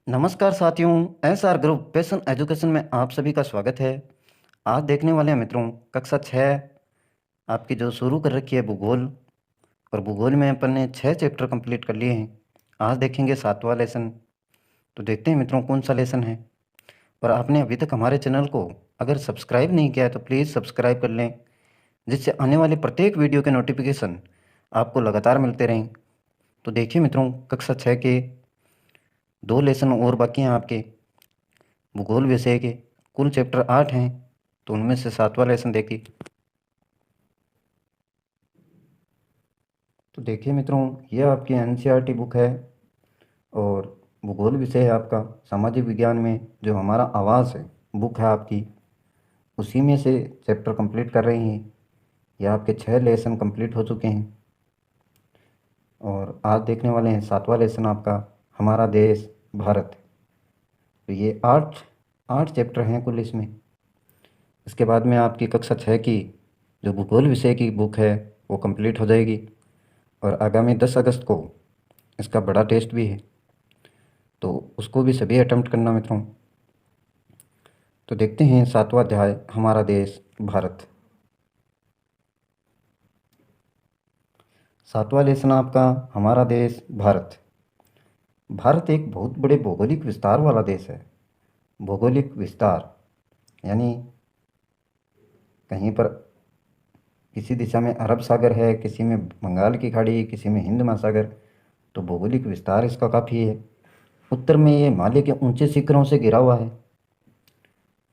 नमस्कार साथियों। SR group passion education में आप सभी का स्वागत है। आज देखने वाले हैं मित्रों कक्षा 6 आपकी जो शुरू कर रखी है भूगोल। और भूगोल में अपन ने 6 चैप्टर कंप्लीट कर लिए हैं। आज देखेंगे 7वां लेसन। तो देखते हैं मित्रों कौन सा लेसन है। और आपने अभी तक हमारे चैनल को अगर सब्सक्राइब नहीं किया है तो प्लीज़ सब्सक्राइब कर लें, जिससे आने वाले प्रत्येक वीडियो के नोटिफिकेशन आपको लगातार मिलते रहें। तो देखिए मित्रों कक्षा 6 के 2 लेसन और बाकी हैं आपके भूगोल विषय के। कुल चैप्टर 8 हैं, तो उनमें से 7वां लेसन देखिए। तो देखिए मित्रों ये आपकी एनसीईआरटी बुक है और भूगोल विषय है आपका। सामाजिक विज्ञान में जो हमारा आवास है बुक है आपकी, उसी में से चैप्टर कंप्लीट कर रही हैं। ये आपके 6 लेसन कंप्लीट हो चुके हैं और आज देखने वाले हैं 7वां लेसन आपका हमारा देश भारत। तो ये आठ चैप्टर हैं कुल इसमें। इसके बाद में आपकी कक्षा 6 की जो भूगोल विषय की बुक है वो कंप्लीट हो जाएगी और आगामी 10 अगस्त को इसका बड़ा टेस्ट भी है, तो उसको भी सभी अटेम्प्ट करना मित्रों। तो देखते हैं 7वां अध्याय हमारा देश भारत। 7वां लेसन आपका हमारा देश भारत। भारत एक बहुत बड़े भौगोलिक विस्तार वाला देश है। भौगोलिक विस्तार यानी कहीं पर किसी दिशा में अरब सागर है, किसी में बंगाल की खाड़ी, किसी में हिंद महासागर। तो भौगोलिक विस्तार इसका काफ़ी है। उत्तर में ये हिमालय के ऊंचे शिखरों से घिरा हुआ है।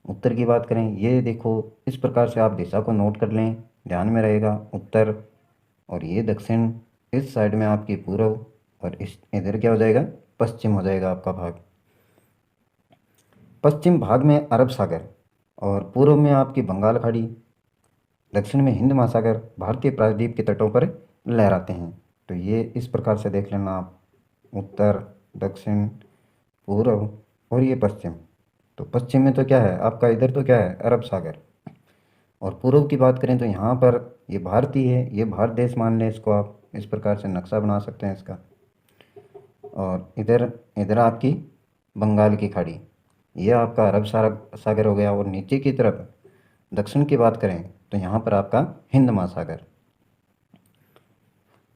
उत्तर की बात करें, ये देखो इस प्रकार से आप दिशा को नोट कर लें, ध्यान में रहेगा उत्तर। और ये दक्षिण, इस साइड में आपकी पूर्व, और इस इधर क्या हो जाएगा, पश्चिम हो जाएगा आपका भाग। पश्चिम भाग में अरब सागर और पूर्व में आपकी बंगाल खाड़ी, दक्षिण में हिंद महासागर भारतीय प्रायद्वीप के तटों पर लहराते हैं। तो ये इस प्रकार से देख लेना आप, उत्तर, दक्षिण, पूर्व और ये पश्चिम। तो पश्चिम में तो क्या है आपका, इधर तो क्या है अरब सागर। और पूर्व की बात करें तो यहाँ पर ये भारतीय है, ये भारत देश मान लें इसको। आप इस प्रकार से नक्शा बना सकते हैं इसका। और इधर इधर आपकी बंगाल की खाड़ी, ये आपका अरब सागर हो गया। और नीचे की तरफ दक्षिण की बात करें तो यहाँ पर आपका हिंद महासागर।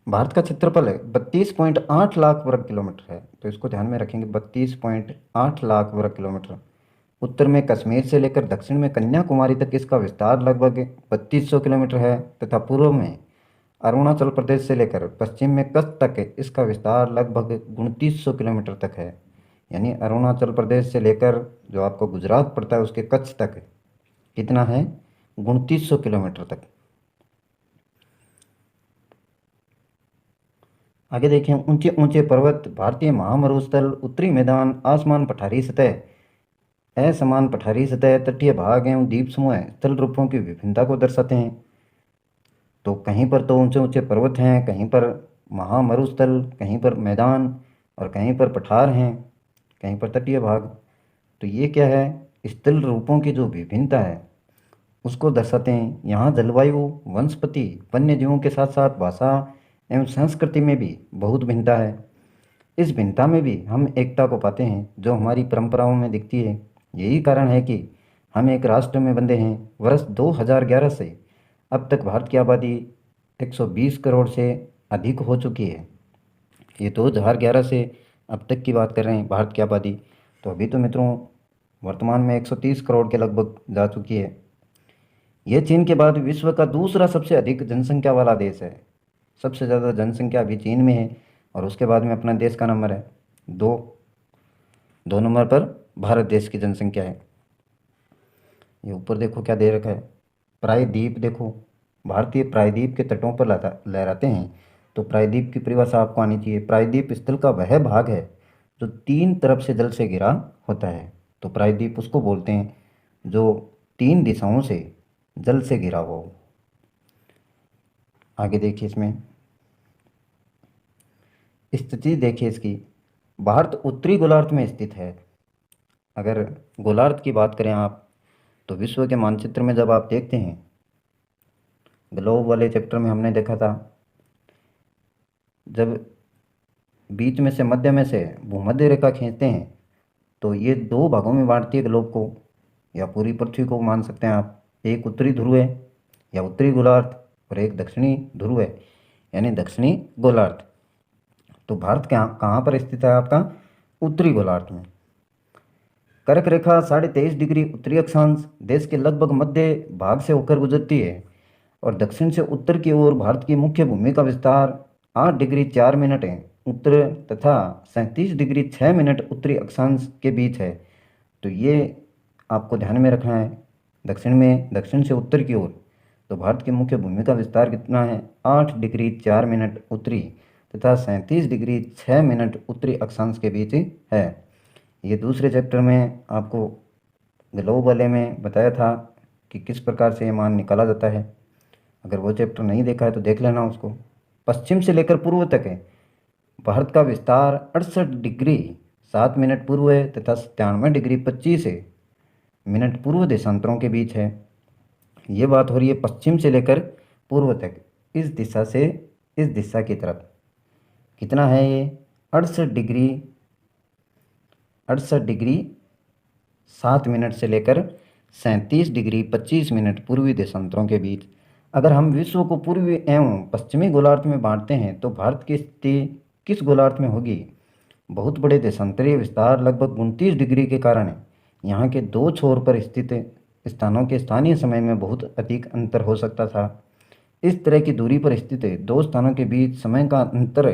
भारत का क्षेत्रफल है 32.8 लाख वर्ग किलोमीटर है, तो इसको ध्यान में रखेंगे, 32.8 लाख वर्ग किलोमीटर। उत्तर में कश्मीर से लेकर दक्षिण में कन्याकुमारी तक इसका विस्तार लगभग 3200 किलोमीटर है, तथा पूर्व में अरुणाचल प्रदेश से लेकर पश्चिम में कच्छ तक इसका विस्तार लगभग 2900 किलोमीटर तक है। यानी अरुणाचल प्रदेश से लेकर जो आपको गुजरात पड़ता है उसके कच्छ तक कितना है, 2900 किलोमीटर तक। आगे देखें, ऊंचे ऊंचे पर्वत, भारतीय महामरुस्थल, उत्तरी मैदान, आसमान पठारी सतह, असमान पठारी सतह, तटीय भाग एवं द्वीप समूह स्थल रूपों की विभिन्नता को दर्शाते हैं। तो कहीं पर तो ऊंचे ऊंचे पर्वत हैं, कहीं पर महामरुस्थल, कहीं पर मैदान, और कहीं पर पठार हैं, कहीं पर तटीय भाग। तो ये क्या है, स्थल रूपों की जो विभिन्नता है उसको दर्शाते हैं। यहाँ जलवायु, वनस्पति, वन्य जीवों के साथ साथ भाषा एवं संस्कृति में भी बहुत भिन्नता है। इस भिन्नता में भी हम एकता को पाते हैं जो हमारी परंपराओं में दिखती है। यही कारण है कि हम एक राष्ट्र में बंधे हैं। वर्ष 2011 से अब तक भारत की आबादी 120 करोड़ से अधिक हो चुकी है। ये 2011 से अब तक की बात कर रहे हैं भारत की आबादी। तो अभी तो मित्रों वर्तमान में 130 करोड़ के लगभग जा चुकी है। यह चीन के बाद विश्व का दूसरा सबसे अधिक जनसंख्या वाला देश है। सबसे ज़्यादा जनसंख्या अभी चीन में है और उसके बाद में अपना देश का नंबर है 2। 2 नंबर पर भारत देश की जनसंख्या है। ये ऊपर देखो क्या दे रखा है, प्रायद्वीप देखो, भारतीय प्रायद्वीप के तटों पर लहराते हैं। तो प्रायद्वीप की परिभाषा आपको आनी चाहिए। प्रायद्वीप स्थल का वह भाग है जो 3 तरफ से जल से घिरा होता है। तो प्रायद्वीप उसको बोलते हैं जो 3 दिशाओं से जल से घिरा हुआ हो। आगे देखिए, इसमें स्थिति देखिए इसकी। भारत उत्तरी गोलार्ध में स्थित है। अगर गोलार्ध की बात करें आप, तो विश्व के मानचित्र में जब आप देखते हैं, ग्लोब वाले चैप्टर में हमने देखा था, जब बीच में से मध्य में से भूमध्य रेखा खींचते हैं तो ये दो भागों में बांटती है ग्लोब को, या पूरी पृथ्वी को मान सकते हैं आप। एक उत्तरी ध्रुव है या उत्तरी गोलार्ध, और एक दक्षिणी ध्रुव है यानी दक्षिणी गोलार्ध। तो भारत कहाँ पर स्थित है आपका? उत्तरी गोलार्ध में। कर्क रेखा 23.5 डिग्री उत्तरी अक्षांश देश के लगभग मध्य भाग से होकर गुजरती है, और दक्षिण से उत्तर की ओर भारत की मुख्य भूमि का विस्तार 8 डिग्री 4 मिनट है उत्तर, तथा 37 डिग्री 6 मिनट उत्तरी अक्षांश के बीच है। तो ये आपको ध्यान में रखना है। दक्षिण से उत्तर की ओर तो भारत की मुख्य भूमि का विस्तार कितना है? 8 डिग्री 4 मिनट उत्तरी तथा 37 डिग्री 6 मिनट उत्तरी अक्षांश के बीच है। ये दूसरे चैप्टर में आपको ग्लोब वाले में बताया था कि किस प्रकार से ये मान निकाला जाता है। अगर वो चैप्टर नहीं देखा है तो देख लेना उसको। पश्चिम से लेकर पूर्व तक है भारत का विस्तार 68 डिग्री 7 मिनट पूर्व है तथा 97 डिग्री 25 मिनट पूर्व देशांतरों के बीच है। ये बात हो रही है पश्चिम से लेकर पूर्व तक, इस दिशा से इस दिशा की तरफ कितना है ये? 68 डिग्री 7 मिनट से लेकर 37 डिग्री 25 मिनट पूर्वी देशांतरों के बीच। अगर हम विश्व को पूर्वी एवं पश्चिमी गोलार्ध में बांटते हैं तो भारत की स्थिति किस गोलार्ध में होगी? बहुत बड़े देशांतरीय विस्तार लगभग 29 डिग्री के कारण यहाँ के दो छोर पर स्थित स्थानों के स्थानीय समय में बहुत अधिक अंतर हो सकता था। इस तरह की दूरी पर स्थित दो स्थानों के बीच समय का अंतर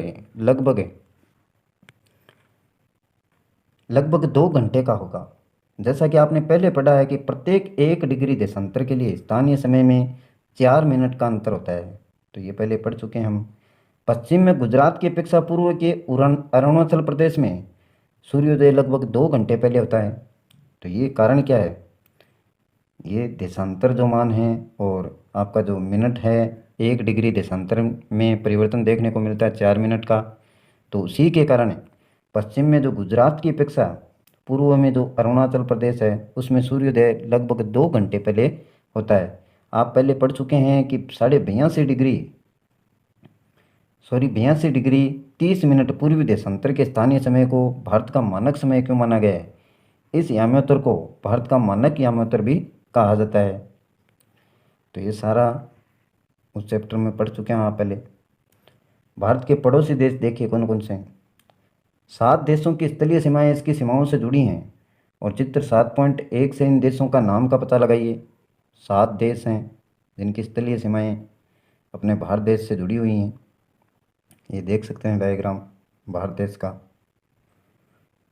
लगभग 2 घंटे का होगा। जैसा कि आपने पहले पढ़ा है कि प्रत्येक 1 डिग्री देशांतर के लिए स्थानीय समय में 4 मिनट का अंतर होता है। तो ये पहले पढ़ चुके हैं हम। पश्चिम में गुजरात की अपेक्षा पूर्व के अरुणाचल प्रदेश में सूर्योदय लगभग 2 घंटे पहले होता है। तो ये कारण क्या है? ये देशांतर जो मान है और आपका जो मिनट है, 1 डिग्री देशांतर में परिवर्तन देखने को मिलता है 4 मिनट का। तो उसी के कारण पश्चिम में जो गुजरात की अपेक्षा पूर्व में जो अरुणाचल प्रदेश है उसमें सूर्योदय लगभग 2 घंटे पहले होता है। आप पहले पढ़ चुके हैं कि 82 डिग्री 30 मिनट पूर्वी देशांतर के स्थानीय समय को भारत का मानक समय क्यों माना गया है? इस याम्योत्तर को भारत का मानक याम्योत्तर भी कहा जाता है। तो ये सारा उस चैप्टर में पढ़ चुके हैं आप पहले। भारत के पड़ोसी देश देखिए कौन कौन से हैं। 7 देशों की स्थलीय सीमाएं इसकी सीमाओं से जुड़ी हैं, और चित्र 7.1 से इन देशों का नाम का पता लगाइए। 7 देश हैं जिनकी स्थलीय सीमाएं अपने भारत देश से जुड़ी हुई हैं। ये देख सकते हैं डायग्राम भारत देश का।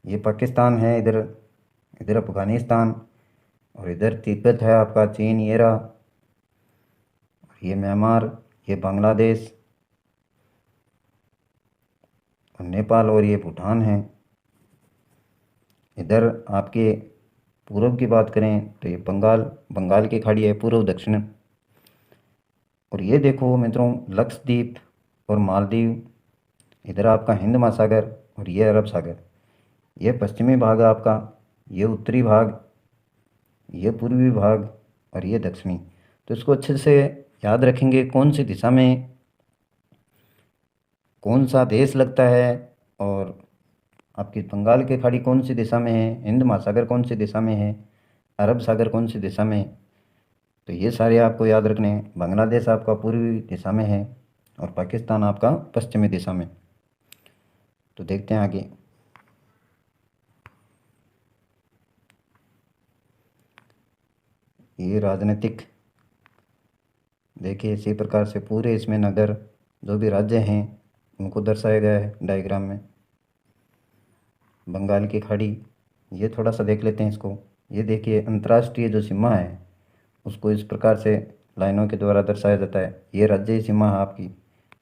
ये पाकिस्तान है, इधर अफगानिस्तान, और इधर तिब्बत है आपका, चीन ये रहा, ये म्यांमार, ये बांग्लादेश और नेपाल, और ये भूटान है। इधर आपके पूर्व की बात करें तो ये बंगाल की खाड़ी है, पूर्व दक्षिण। और ये देखो मित्रों लक्षद्वीप और मालदीव, इधर आपका हिंद महासागर और ये अरब सागर। ये पश्चिमी भाग है आपका, ये उत्तरी भाग, ये पूर्वी भाग और ये दक्षिणी। तो इसको अच्छे से याद रखेंगे कौन सी दिशा में कौन सा देश लगता है, और आपकी बंगाल की खाड़ी कौन सी दिशा में है, हिंद महासागर कौन सी दिशा में है, अरब सागर कौन सी दिशा में है। तो ये सारे आपको याद रखने हैं। बांग्लादेश आपका पूर्वी दिशा में है और पाकिस्तान आपका पश्चिमी दिशा में। तो देखते हैं आगे। ये राजनीतिक देखिए इसी प्रकार से पूरे इसमें नगर जो भी राज्य हैं उनको दर्शाया गया है डायग्राम में। बंगाल की खाड़ी ये थोड़ा सा देख लेते हैं इसको। ये देखिए अंतर्राष्ट्रीय जो सीमा है उसको इस प्रकार से लाइनों के द्वारा दर्शाया जाता है। ये राज्य सीमा है आपकी,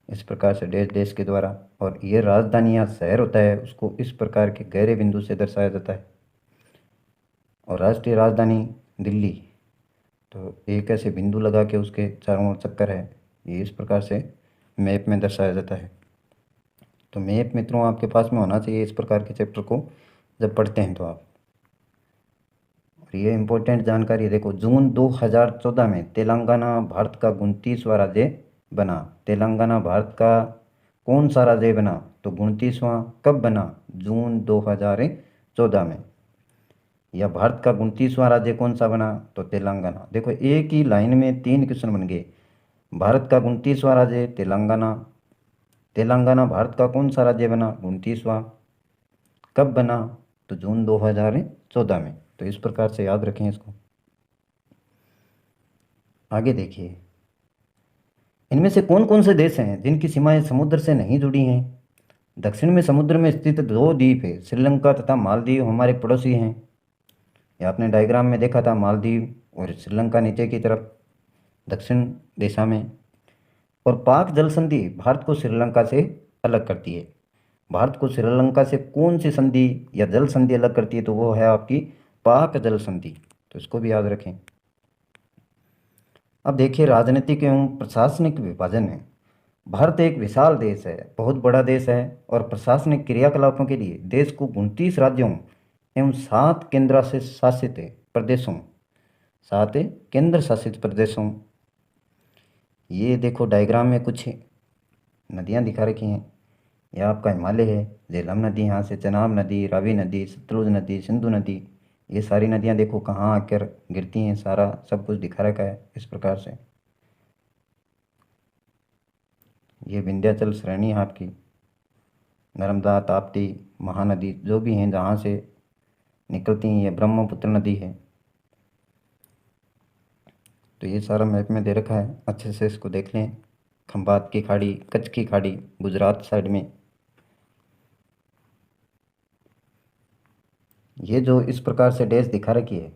इस प्रकार से देश देश के द्वारा। और ये राजधानी या शहर होता है उसको इस प्रकार के गहरे बिंदु से दर्शाया जाता है। और राष्ट्रीय राजधानी दिल्ली, तो एक ऐसे बिंदु लगा के उसके चारों ओर चक्कर है, ये इस प्रकार से मैप में दर्शाया जाता है। तो मैप मित्रों आपके पास में होना चाहिए इस प्रकार के चैप्टर को जब पढ़ते हैं तो आप। और ये इम्पोर्टेंट जानकारी देखो, जून 2014 में तेलंगाना भारत का 29वां राज्य बना। तेलंगाना भारत का कौन सा राज्य बना? तो 29वां। कब बना? जून 2014 में। या भारत का 29वां राज्य कौन सा बना, तो तेलंगाना। देखो एक ही लाइन में 3 क्वेश्चन बन गए। भारत का 29वां राज्य तेलंगाना, तेलंगाना भारत का कौन सा राज्य बना, 29वां, कब बना, तो जून 2014 में। तो इस प्रकार से याद रखें इसको। आगे देखिए, इनमें से कौन कौन से देश हैं जिनकी सीमाएं समुद्र से नहीं जुड़ी हैं। दक्षिण में समुद्र में स्थित 2 द्वीप है, श्रीलंका तथा मालदीव हमारे पड़ोसी हैं। ये आपने डायग्राम में देखा था, मालदीव और श्रीलंका नीचे की तरफ दक्षिण दिशा में। और पाक जल संधि भारत को श्रीलंका से अलग करती है। भारत को श्रीलंका से कौन सी संधि या जल संधि अलग करती है, तो वो है आपकी पाक जल संधि। तो इसको भी याद रखें। अब देखिए, राजनीतिक एवं प्रशासनिक विभाजन है। भारत एक विशाल देश है, बहुत बड़ा देश है, और प्रशासनिक क्रियाकलापों के लिए देश को 29 राज्यों एवं 7 केंद्र से शासित प्रदेशों, 7 केंद्र शासित प्रदेशों। ये देखो डायग्राम में कुछ नदियाँ दिखा रखी हैं। यह आपका हिमालय है, झेलम नदी, यहाँ से चेनाब नदी, रावी नदी, सतलुज नदी, सिंधु नदी, ये सारी नदियाँ देखो कहाँ आकर गिरती हैं, सारा सब कुछ दिखा रखा है इस प्रकार से। ये विंध्याचल श्रेणी है आपकी, नर्मदा, ताप्ती, महानदी जो भी हैं जहाँ से निकलती हैं, ये ब्रह्मपुत्र नदी है। तो ये सारा मैप में दे रखा है, अच्छे से इसको देख लें। खंबात की खाड़ी, कच्छ की खाड़ी गुजरात साइड में। ये जो इस प्रकार से डैश दिखा रखी है,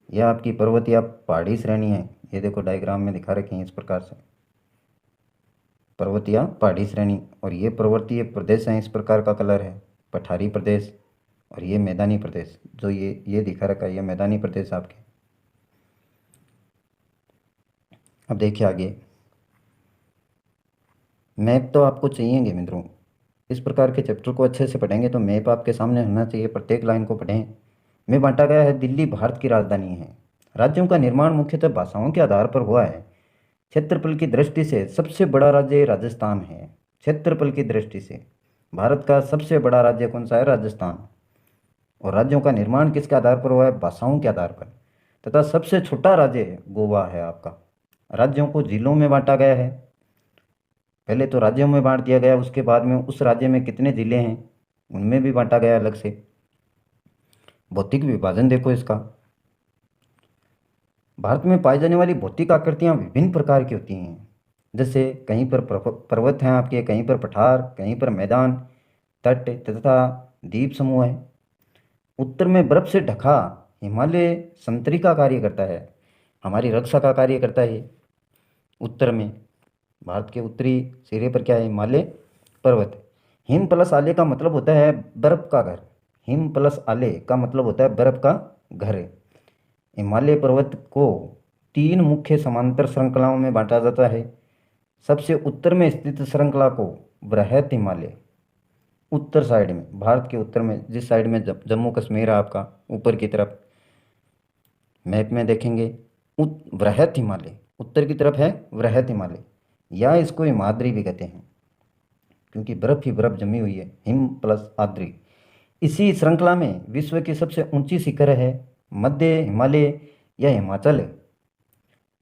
यह आपकी पर्वत या पहाड़ी श्रेणी है। ये देखो डायग्राम में दिखा रखी है इस प्रकार से, पर्वत या पहाड़ी श्रेणी। और ये पर्वतीय प्रदेश हैं, इस प्रकार का कलर है, पठारी प्रदेश। और ये मैदानी प्रदेश, जो ये दिखा रखा है, ये मैदानी प्रदेश आपके। अब देखिए आगे, मैप तो आपको चाहिएंगे मित्रों। इस प्रकार के चैप्टर को अच्छे से पढ़ेंगे तो मैप आपके सामने होना चाहिए, प्रत्येक लाइन को पढ़ें। में बांटा गया है, दिल्ली भारत की राजधानी है। राज्यों का निर्माण मुख्यतः भाषाओं के आधार पर हुआ है। क्षेत्रफल की दृष्टि से सबसे बड़ा राज्य राजस्थान है। क्षेत्रफल की दृष्टि से भारत का सबसे बड़ा राज्य कौन सा है, राजस्थान। और राज्यों का निर्माण किसके आधार पर हुआ है, भाषाओं के आधार पर। तथा सबसे छोटा राज्य गोवा है आपका। राज्यों को जिलों में बांटा गया है, पहले तो राज्यों में बांट दिया गया, उसके बाद में उस राज्य में कितने जिले हैं उनमें भी बांटा गया अलग से। भौतिक विभाजन देखो इसका। भारत में पाई जाने वाली भौतिक आकृतियां विभिन्न प्रकार की होती हैं। जैसे कहीं पर पर्वत हैं आपके, कहीं पर पठार, कहीं पर मैदान, तट तथा द्वीप समूह है। उत्तर में बर्फ से ढका हिमालय संतरी का कार्य करता है, हमारी रक्षा का कार्य करता है। उत्तर में भारत के उत्तरी सिरे पर क्या है, हिमालय पर्वत। हिम प्लस आले का मतलब होता है बर्फ का घर। हिम प्लस आले का मतलब होता है बर्फ का घर। हिमालय पर्वत को 3 मुख्य समांतर श्रृंखलाओं में बांटा जाता है। सबसे उत्तर में स्थित श्रृंखला को बृहत हिमालय, उत्तर साइड में, भारत के उत्तर में, जिस साइड में जम्मू कश्मीर है आपका ऊपर की तरफ, मैप में देखेंगे बृहत हिमालय उत्तर की तरफ है, बृहत हिमालय, या इसको हिमाद्री भी कहते हैं क्योंकि बर्फ ही बर्फ जमी हुई है, हिम प्लस आद्री। इसी श्रृंखला में विश्व की सबसे ऊंची शिखर है मध्य हिमालय या हिमाचल।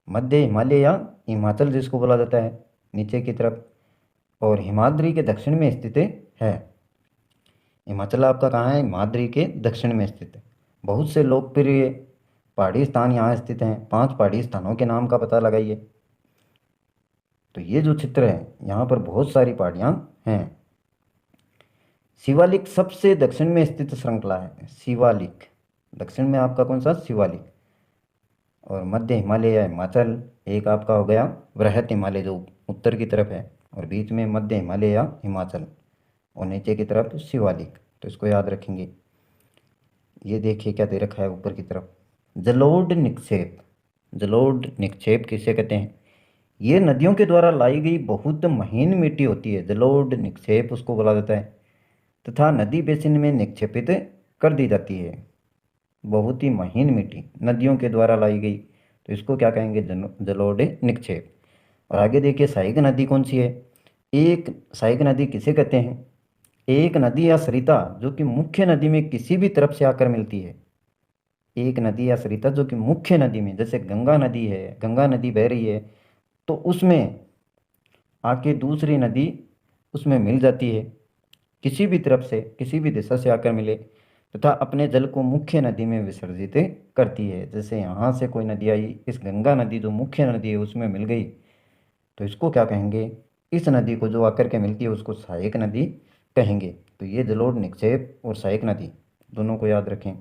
मध्य हिमालय या हिमाचल जिसको बोला जाता है नीचे की तरफ, और हिमाद्री के दक्षिण में स्थित है। हिमाचल आपका कहाँ है, हिमाद्री के दक्षिण में स्थित है। बहुत से लोकप्रिय पहाड़ी स्थान यहाँ स्थित हैं। 5 पहाड़ी स्थानों के नाम का पता लगाइए। तो ये जो चित्र है, यहाँ पर बहुत सारी पहाड़ियाँ हैं। शिवालिक सबसे दक्षिण में स्थित श्रृंखला है, शिवालिक दक्षिण में आपका कौन सा, शिवालिक। और मध्य हिमालय या हिमाचल एक आपका हो गया बृहत हिमालय जो उत्तर की तरफ है, और बीच में मध्य हिमालय या हिमाचल, और नीचे की तरफ शिवालिक। तो इसको याद रखेंगे। ये देखिए क्या दे रखा है ऊपर की तरफ, जलोढ़ निक्षेप। जलोढ़ निक्षेप किसे कहते हैं, ये नदियों के द्वारा लाई गई बहुत महीन मिट्टी होती है, जलोढ़ निक्षेप उसको बोला जाता है, तथा नदी बेसिन में निक्षेपित कर दी जाती है। बहुत ही महीन मिट्टी नदियों के द्वारा लाई गई, तो इसको क्या कहेंगे, जलोढ़ निक्षेप। और आगे देखिए, सहायक नदी कौन सी है। एक सहायक नदी किसे कहते हैं, एक नदी या सरिता जो कि मुख्य नदी में किसी भी तरफ से आकर मिलती है, एक नदी या सरिता जो कि मुख्य नदी में, जैसे गंगा नदी है, गंगा नदी बह रही है, तो उसमें आके दूसरी नदी उसमें मिल जाती है, किसी भी तरफ से, किसी भी दिशा से आकर मिले, तथा अपने जल को मुख्य नदी में विसर्जित करती है। जैसे यहाँ से कोई नदी आई, इस गंगा नदी जो मुख्य नदी है उसमें मिल गई, तो इसको क्या कहेंगे, इस नदी को जो आकर के मिलती है उसको सहायक नदी कहेंगे। तो ये जलोढ़ निक्षेप और सहायक नदी दोनों को याद रखें।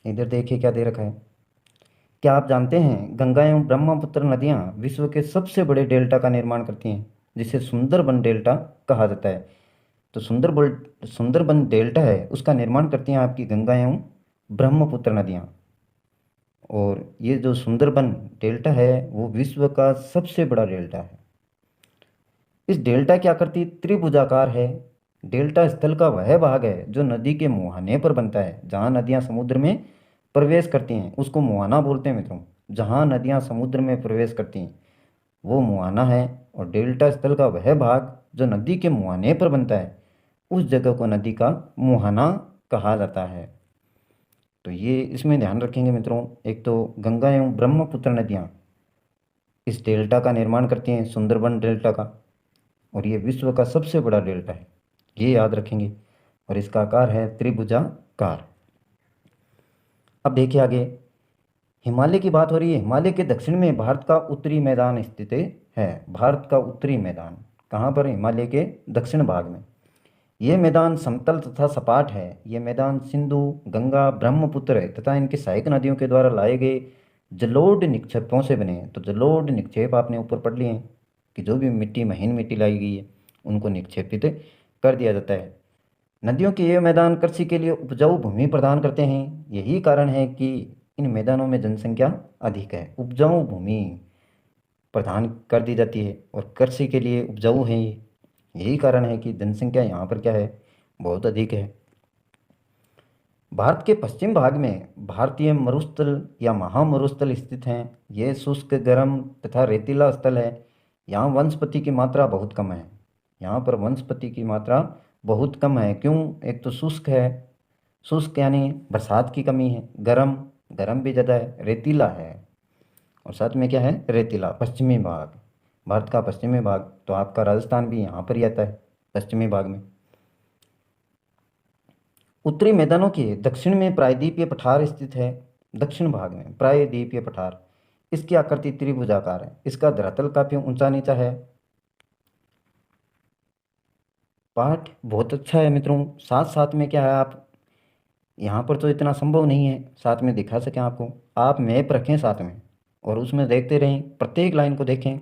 इधर देखिए क्या दे रखा है। क्या आप जानते हैं गंगा एवं ब्रह्मपुत्र नदियां विश्व के सबसे बड़े डेल्टा का निर्माण करती हैं, जिसे सुंदरबन डेल्टा कहा जाता है। तो सुंदरबन डेल्टा है उसका निर्माण करती हैं आपकी गंगा एवं ब्रह्मपुत्र नदियां। और ये जो सुंदरबन डेल्टा है वो विश्व का सबसे बड़ा डेल्टा है। इस डेल्टा की आकृति त्रिभुजाकार है। डेल्टा स्थल का वह भाग है जो नदी के मुहाने पर बनता है। जहाँ नदियाँ समुद्र में प्रवेश करती हैं उसको मुहाना बोलते हैं मित्रों। जहाँ नदियाँ समुद्र में प्रवेश करती हैं वो मुहाना है। और डेल्टा स्थल का वह भाग जो नदी के मुहाने पर बनता है उस जगह को नदी का मुहाना कहा जाता है। तो ये इसमें ध्यान रखेंगे मित्रों। एक तो गंगा एवं ब्रह्मपुत्र नदियाँ इस डेल्टा का निर्माण करती हैं, सुंदरबन डेल्टा का, और ये विश्व का सबसे बड़ा डेल्टा है, ये याद रखेंगे। और इसका आकार है त्रिभुजाकार। अब देखिए आगे, हिमालय की बात हो रही है। हिमालय के दक्षिण में भारत का उत्तरी मैदान स्थित है। भारत का उत्तरी मैदान कहाँ पर है? हिमालय के दक्षिण भाग में। ये मैदान समतल तथा सपाट है। ये मैदान सिंधु, गंगा, ब्रह्मपुत्र तथा इनकी सहायक नदियों के द्वारा लाए गए जलोढ़ निक्षेपों से बने हैं। तो जलोढ़ निक्षेप आपने ऊपर पढ़ लिए हैं कि जो भी मिट्टी, महीन मिट्टी लाई गई है उनको निक्षेपित कर दिया जाता है। नदियों के ये मैदान कृषि के लिए उपजाऊ भूमि प्रदान करते हैं। यही कारण है कि इन मैदानों में जनसंख्या अधिक है। उपजाऊ भूमि प्रदान कर दी जाती है और कृषि के लिए उपजाऊ है ये। यही कारण है कि जनसंख्या यहाँ पर क्या है, बहुत अधिक है। भारत के पश्चिम भाग में भारतीय मरुस्थल या महामरुस्थल स्थित हैं। ये शुष्क, गर्म तथा रेतीला स्थल है। यहाँ वनस्पति की मात्रा बहुत कम है। यहाँ पर वनस्पति की मात्रा बहुत कम है। क्यों? एक तो शुष्क है, शुष्क यानी बरसात की कमी है। गर्म, गर्म भी ज़्यादा है। रेतीला है, और साथ में क्या है, रेतीला। पश्चिमी भाग, भारत का पश्चिमी भाग, तो आपका राजस्थान भी यहाँ पर ही आता है पश्चिमी भाग में। उत्तरी मैदानों के दक्षिण में प्रायद्वीपीय पठार स्थित है। दक्षिण भाग में प्रायद्वीपीय पठार, इसकी आकृति त्रिभुजाकार है। इसका धरातल काफी ऊंचा नीचा है। पाठ बहुत अच्छा है मित्रों। साथ साथ में क्या है, आप यहाँ पर तो इतना संभव नहीं है साथ में दिखा सकें आपको। आप मैप रखें साथ में और उसमें देखते रहें, प्रत्येक लाइन को देखें,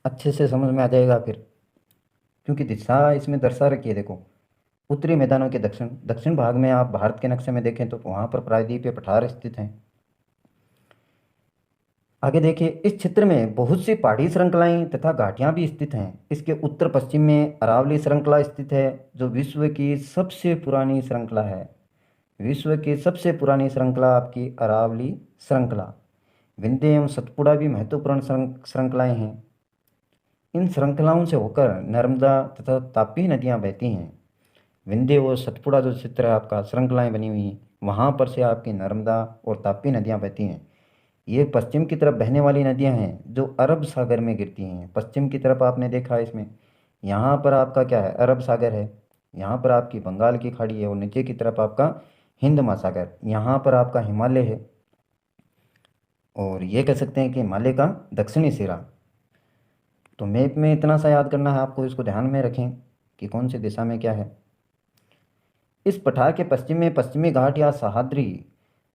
अच्छे से समझ में आ जाएगा फिर। क्योंकि दिशा इसमें दर्शा रखी है, देखो। उत्तरी मैदानों के दक्षिण दक्षिण भाग में आप भारत के नक्शे में देखें तो वहाँ पर प्रायद्वीपीय पठार स्थित हैं। आगे देखिए, इस क्षेत्र में बहुत सी पहाड़ी श्रृंखलाएं तथा घाटियां भी स्थित हैं। इसके उत्तर पश्चिम में अरावली श्रृंखला स्थित है, जो विश्व की सबसे पुरानी श्रृंखला है। विश्व की सबसे पुरानी श्रृंखला आपकी अरावली श्रृंखला। विंध्य एवं सतपुड़ा भी महत्वपूर्ण श्रृंखलाएं हैं। इन श्रृंखलाओं से होकर नर्मदा तथा तापी नदियां बहती हैं। विंध्य और सतपुड़ा जो क्षेत्र है आपका, श्रृंखलाएं बनी हुई हैं, वहाँ पर से आपकी नर्मदा और तापी नदियाँ बहती हैं। ये पश्चिम की तरफ बहने वाली नदियाँ हैं जो अरब सागर में गिरती हैं। पश्चिम की तरफ आपने देखा है इसमें, यहाँ पर आपका क्या है, अरब सागर है। यहाँ पर आपकी बंगाल की खाड़ी है और नीचे की तरफ आपका हिंद महासागर। यहाँ पर आपका हिमालय है, और ये कह सकते हैं कि हिमालय का दक्षिणी सिरा। तो मैप में इतना सा याद करना है आपको, इसको ध्यान में रखें कि कौन सी दिशा में क्या है। इस पठार के पश्चिम में पश्चिमी घाट या सह्याद्री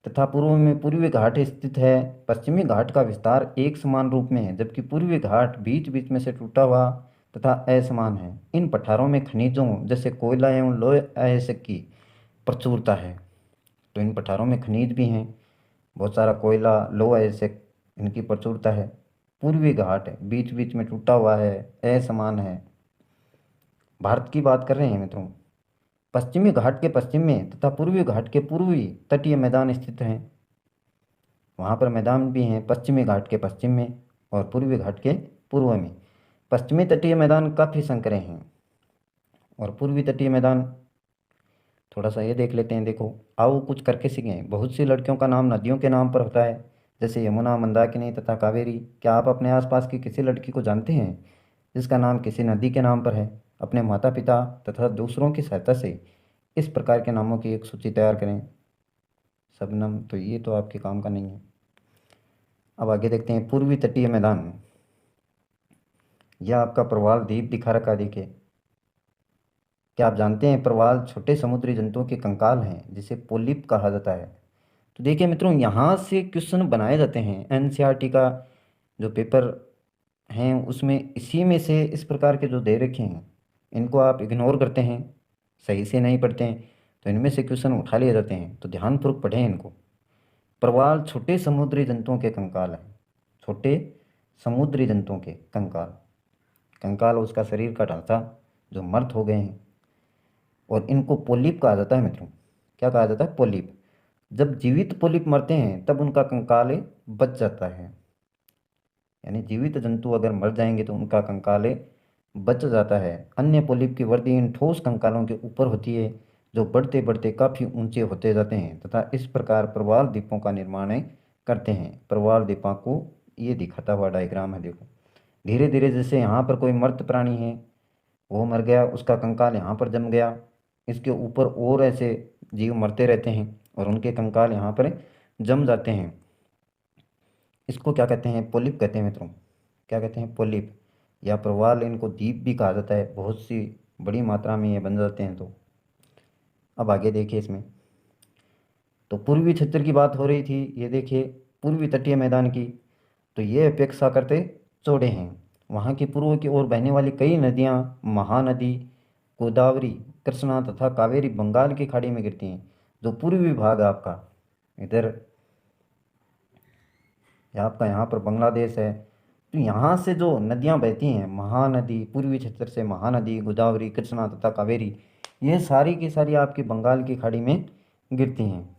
तथा पूर्व में पूर्वी घाट स्थित है। पश्चिमी घाट का विस्तार एक समान रूप में है, जबकि पूर्वी घाट बीच बीच में से टूटा हुआ तथा असमान है। इन पठारों में खनिजों जैसे कोयला एवं लोह अयस्क की प्रचुरता है। तो इन पठारों में खनिज भी हैं, बहुत सारा कोयला, लोह अयस्क, इनकी प्रचुरता है। पूर्वी घाट है, बीच बीच में टूटा हुआ है, असमान है। भारत की बात कर रहे हैं मित्रों। पश्चिमी घाट के पश्चिम में तथा पूर्वी घाट के पूर्वी तटीय मैदान स्थित हैं। वहाँ पर मैदान भी हैं पश्चिमी घाट के पश्चिम में और पूर्वी घाट के पूर्व में। पश्चिमी तटीय मैदान काफ़ी संकरे हैं और पूर्वी तटीय मैदान थोड़ा सा ये देख लेते हैं। देखो, आओ कुछ करके सीखें। बहुत सी लड़कियों का नाम नदियों के नाम पर होता है, जैसे यमुना, मंदाकिनी तथा कावेरी। क्या आप अपने आसपास की किसी लड़की को जानते हैं जिसका नाम किसी नदी के नाम पर है? अपने माता पिता तथा दूसरों की सहायता से इस प्रकार के नामों की एक सूची तैयार करें। शबनम, तो ये तो आपके काम का नहीं है। अब आगे देखते हैं, पूर्वी तटीय मैदान। यह आपका प्रवाल द्वीप दिखा रखा, देखिए। क्या आप जानते हैं प्रवाल छोटे समुद्री जंतुओं के कंकाल हैं जिसे पोलिप कहा जाता है? तो देखिए मित्रों, यहाँ से क्वेश्चन बनाए जाते हैं। एनसीईआरटी का जो पेपर हैं उसमें इसी में से इस प्रकार के जो दे रखे हैं, इनको आप इग्नोर करते हैं, सही से नहीं पढ़ते हैं, तो इनमें से क्वेश्चन उठा लिए जाते हैं। तो ध्यानपूर्वक पढ़ें इनको। प्रवाल छोटे समुद्री जंतुओं के कंकाल हैं। छोटे समुद्री जंतुओं के कंकाल, कंकाल उसका शरीर का ढांचा जो मर्त हो गए हैं। और इनको पोलिप कहा जाता है मित्रों। क्या कहा जाता है? पोलिप। जब जीवित पोलिप मरते हैं तब उनका कंकाल बच जाता है। यानी जीवित जंतु अगर मर जाएंगे तो उनका कंकाल बच जाता है। अन्य पोलिप की वृद्धि इन ठोस कंकालों के ऊपर होती है, जो बढ़ते बढ़ते काफ़ी ऊंचे होते जाते हैं तथा इस प्रकार प्रवाल द्वीपों का निर्माण करते हैं। प्रवाल द्वीपों को ये दिखाता हुआ डायग्राम है, देखो। धीरे धीरे जैसे यहाँ पर कोई मर्त प्राणी है, वो मर गया, उसका कंकाल यहाँ पर जम गया, इसके ऊपर और ऐसे जीव मरते रहते हैं और उनके कंकाल यहाँ पर जम जाते हैं। इसको क्या कहते हैं? पोलिप कहते हैं मित्रों। क्या कहते हैं? पोलिप या प्रवाल। इनको द्वीप भी कहा जाता है, बहुत सी बड़ी मात्रा में ये बन जाते हैं। तो अब आगे देखिए इसमें। तो पूर्वी क्षेत्र की बात हो रही थी, ये देखिए पूर्वी तटीय मैदान की। तो ये अपेक्षा करते चौड़े हैं। वहाँ की पूर्व की ओर बहने वाली कई नदियाँ महानदी, गोदावरी, कृष्णा तथा कावेरी बंगाल की खाड़ी में गिरती हैं। जो पूर्वी भाग आपका इधर, आपका यहाँ पर बांग्लादेश है, तो यहाँ से जो नदियाँ बहती हैं, महानदी, पूर्वी क्षेत्र से महानदी, गोदावरी, कृष्णा तथा कावेरी, ये सारी की सारी आपकी बंगाल की खाड़ी में गिरती हैं।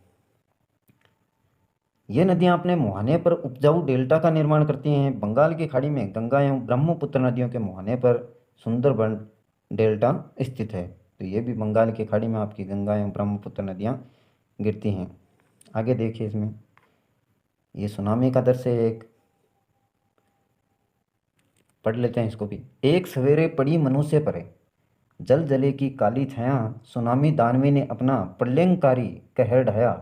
ये नदियाँ अपने मुहाने पर उपजाऊ डेल्टा का निर्माण करती हैं। बंगाल की खाड़ी में गंगा एवं ब्रह्मपुत्र नदियों के मुहाने पर सुंदरबन डेल्टा स्थित है। तो ये भी बंगाल की खाड़ी में आपकी गंगा एवं ब्रह्मपुत्र नदियाँ गिरती हैं। आगे देखिए इसमें, ये सुनामी का दृश्य है एक, पढ़ लेते हैं इसको भी। एक सवेरे पड़ी मनुष्य परे, जल जले की काली छाया, सुनामी दानवी ने अपना प्रलयंकारी कहर ढाया।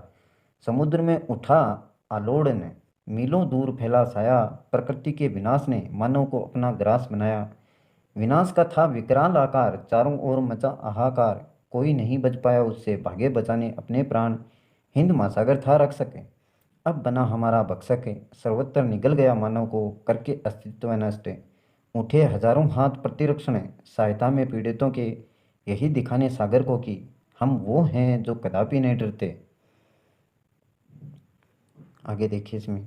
समुद्र में उठा आलोड़ ने, मीलों दूर फैला साया, प्रकृति के विनाश ने मानव को अपना ग्रास बनाया। विनाश का था विकराल आकार, चारों ओर मचा हाहाकार, कोई नहीं बच पाया उससे, भागे बचाने अपने प्राण, हिंद महासागर था रख सके, अब बना हमारा भक्षक है, सर्वत्र निगल गया मानव को करके अस्तित्व नष्ट। उठे हजारों हाथ प्रतिरक्षण, सहायता में पीड़ितों के, यही दिखाने सागर को कि हम वो हैं जो कदापि नहीं डरते। आगे देखिए इसमें,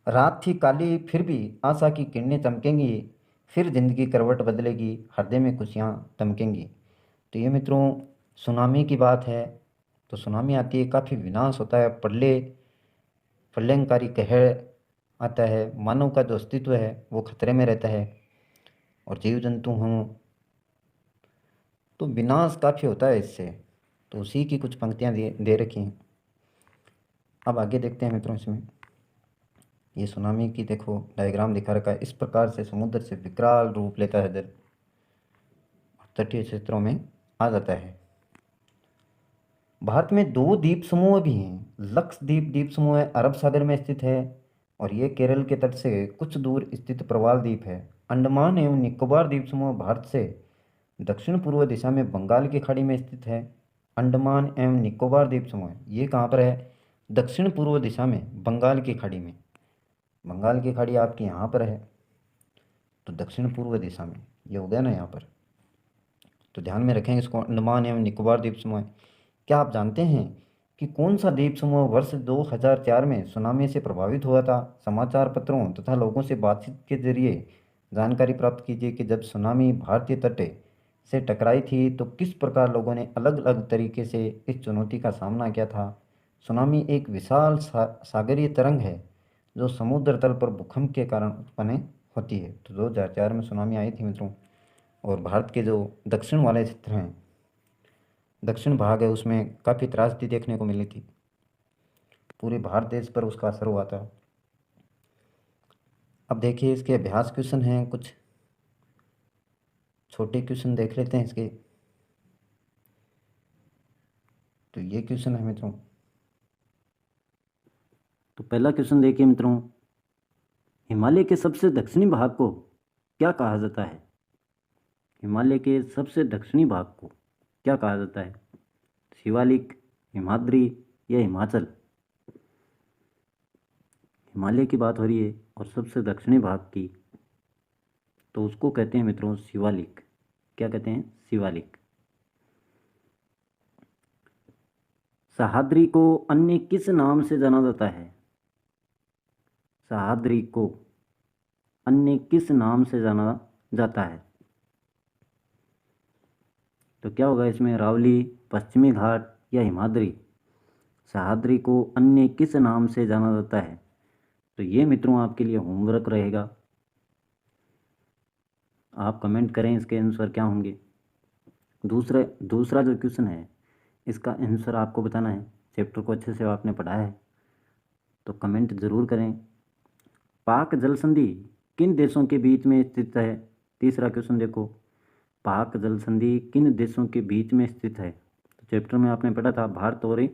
रात थी काली फिर भी आशा की किरणें चमकेंगी, फिर जिंदगी करवट बदलेगी, हृदय में खुशियाँ दमकेंगी। तो ये मित्रों सुनामी की बात है। तो सुनामी आती है, काफ़ी विनाश होता है, प्रलयंकारी कहर आता है, मानव का जो अस्तित्व है वो खतरे में रहता है, और जीव जंतु हों तो विनाश काफ़ी होता है इससे। तो उसी की कुछ पंक्तियाँ दे रखी हैं। अब आगे देखते हैं मित्रों इसमें, ये सुनामी की देखो डायग्राम दिखा रखा है। इस प्रकार से समुद्र से विकराल रूप लेता है जल, तटीय क्षेत्रों में आ जाता है। भारत में दो द्वीप समूह भी हैं। लक्षद्वीप द्वीप समूह अरब सागर में स्थित है और ये केरल के तट से कुछ दूर स्थित प्रवाल द्वीप है। अंडमान एवं निकोबार द्वीप समूह भारत से दक्षिण पूर्व दिशा में बंगाल की खाड़ी में स्थित है। अंडमान एवं निकोबार द्वीप समूह ये कहाँ पर है? दक्षिण पूर्व दिशा में बंगाल की खाड़ी में। बंगाल की खाड़ी आपकी यहाँ पर है, तो दक्षिण पूर्व दिशा में ये हो गया ना यहाँ पर। तो ध्यान में रखें इसको, अंडमान एवं निकोबार द्वीप समूह। क्या आप जानते हैं कि कौन सा द्वीप समूह वर्ष 2004 में सुनामी से प्रभावित हुआ था? समाचार पत्रों तथा लोगों से बातचीत के जरिए जानकारी प्राप्त कीजिए कि जब सुनामी भारतीय तट से टकराई थी तो किस प्रकार लोगों ने अलग अलग तरीके से इस चुनौती का सामना किया था। सुनामी एक विशाल सागरीय तरंग है जो समुद्र तल पर भूकंप के कारण उत्पन्न होती है। तो 2004 में सुनामी आई थी मित्रों, और भारत के जो दक्षिण वाले क्षेत्र हैं दक्षिण भाग है उसमें काफ़ी त्रासदी देखने को मिली थी, पूरे भारत देश पर उसका असर हुआ था। अब देखिए इसके अभ्यास क्वेश्चन हैं, कुछ छोटे क्वेश्चन देख लेते हैं इसके। तो ये क्वेश्चन है मित्रों। तो पहला क्वेश्चन देखिए मित्रों, हिमालय के सबसे दक्षिणी भाग को क्या कहा जाता है? हिमालय के सबसे दक्षिणी भाग को क्या कहा जाता है? शिवालिक, हिमाद्री या हिमाचल? हिमालय की बात हो रही है और सबसे दक्षिणी भाग की, तो उसको कहते हैं मित्रों शिवालिक। क्या कहते हैं? शिवालिक। सह्याद्री को अन्य किस नाम से जाना जाता है? सह्याद्री को अन्य किस नाम से जाना जाता है? तो क्या होगा इसमें? रावली, पश्चिमी घाट या हिमाद्री? सह्याद्री को अन्य किस नाम से जाना जाता है? तो ये मित्रों आपके लिए होमवर्क रहेगा, आप कमेंट करें इसके आंसर क्या होंगे। दूसरा जो क्वेश्चन है इसका आंसर आपको बताना है। चैप्टर को अच्छे से आपने पढ़ा है तो कमेंट ज़रूर करें। पाक जल संधि किन देशों के बीच में स्थित है? तीसरा क्वेश्चन देखो, पाक जल संधि किन देशों के बीच में स्थित है? तो चैप्टर में आपने पढ़ा था भारत और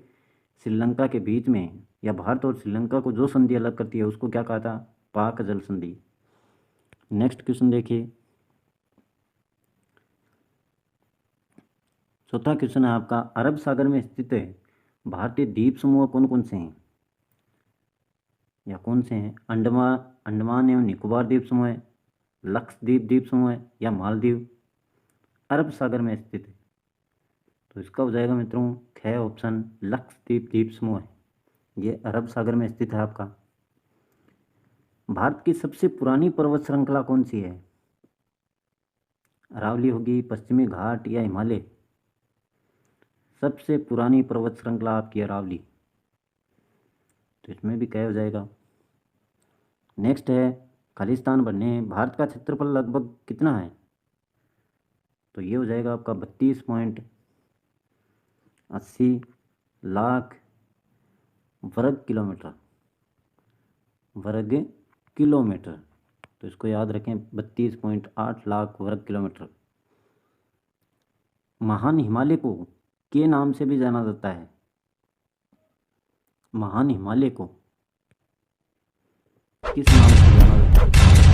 श्रीलंका के बीच में, या भारत और श्रीलंका को जो संधि अलग करती है उसको क्या कहा था? पाक जल संधि। नेक्स्ट क्वेश्चन देखिए, चौथा क्वेश्चन है आपका, अरब सागर में स्थित है भारतीय द्वीप समूह कौन कौन से हैं, या कौन से हैं? अंडमान एवं निकोबार द्वीप समूह है, लक्षद्वीप द्वीप समूह है, या मालदीव? अरब सागर में स्थित है, तो इसका हो जाएगा मित्रों ख ऑप्शन, लक्षद्वीप द्वीप समूह है, ये अरब सागर में स्थित है आपका। भारत की सबसे पुरानी पर्वत श्रृंखला कौन सी है? अरावली होगी, पश्चिमी घाट या हिमालय? सबसे पुरानी पर्वत श्रृंखला आपकी अरावली, तो इसमें भी क्या हो जाएगा। नेक्स्ट है, खालिस्तान बनने भारत का क्षेत्रफल लगभग कितना है? तो ये हो जाएगा आपका 32.80 लाख वर्ग किलोमीटर। तो इसको याद रखें, 32.8 लाख वर्ग किलोमीटर। महान हिमालय को के नाम से भी जाना जाता है? महान हिमालय को किस नाम से जाना जाता है?